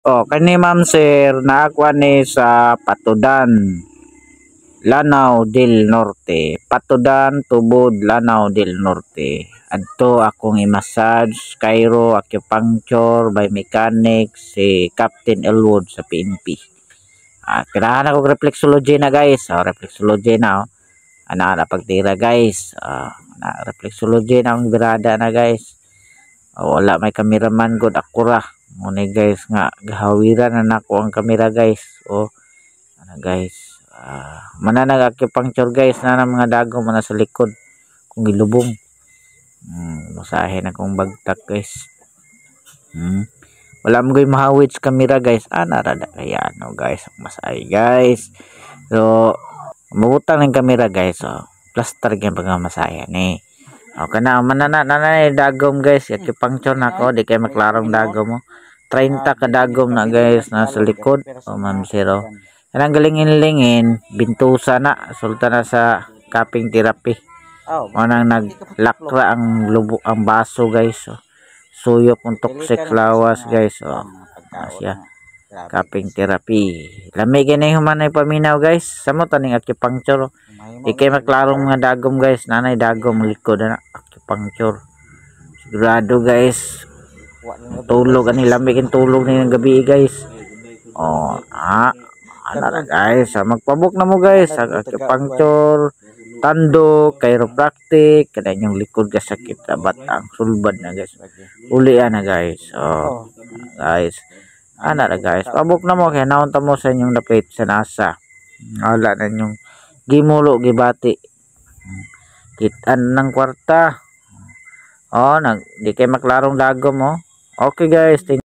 Oh, kani ma'am sir, naakuha ni sa Patudan, Lanao del Norte. Patudan, Tubod, Lanao del Norte. Adto akong i-massage, Cairo, acupuncture, by mechanic, si Captain Elwood sa PNP. Kailangan ako reflexology na guys. Reflexology na. Ana pagtira guys. Reflexology na ang birada na guys. Wala may cameraman god akura. Muna guys nga gahawiran na nako ang kamera guys. Ano guys. Mananag acupuncture guys na ng mga dagom na sa likod kung gilubong. Masahe na kong bagtak guys. Wala mo gay mahawid sa kamera guys. Narada kaya no guys. Masahe guys. So mabutang ng kamera guys. Plaster gyud pag masahe ni. Kana nanay dagom guys, acupuncture nako di kay maklarong dagom mo. 30 ka dagom na guys nasa likod. Ma'am zero. Kanang galingin-lingin, bintusa na, sulta na sa cupping therapy. Manang naglakra ang lubo ang baso guys. Suyop ng toxic lawas guys. Asya. Cupping therapy. Lami gani humanay paminaw guys. Samo taning acupuncture. Ikay maklarong mga dagom guys. Nanay dagom likod na acupuncture. Sigurado guys. Tulog ani lami kin tulog ni gabi guys. Ano na guys. Magpabok na mo guys. Acupuncture, tandok, chiropractic, kada yung likod ka sakit batang sulbad na guys. Uli na guys. Guys. Ana na guys, pabok na mo kaya naunta mo sa inyong dapit sa NASA. Wala na inyong gimulo gibati. Kitaan ng kwarta. Di kay maklarong dagom mo. Okay guys.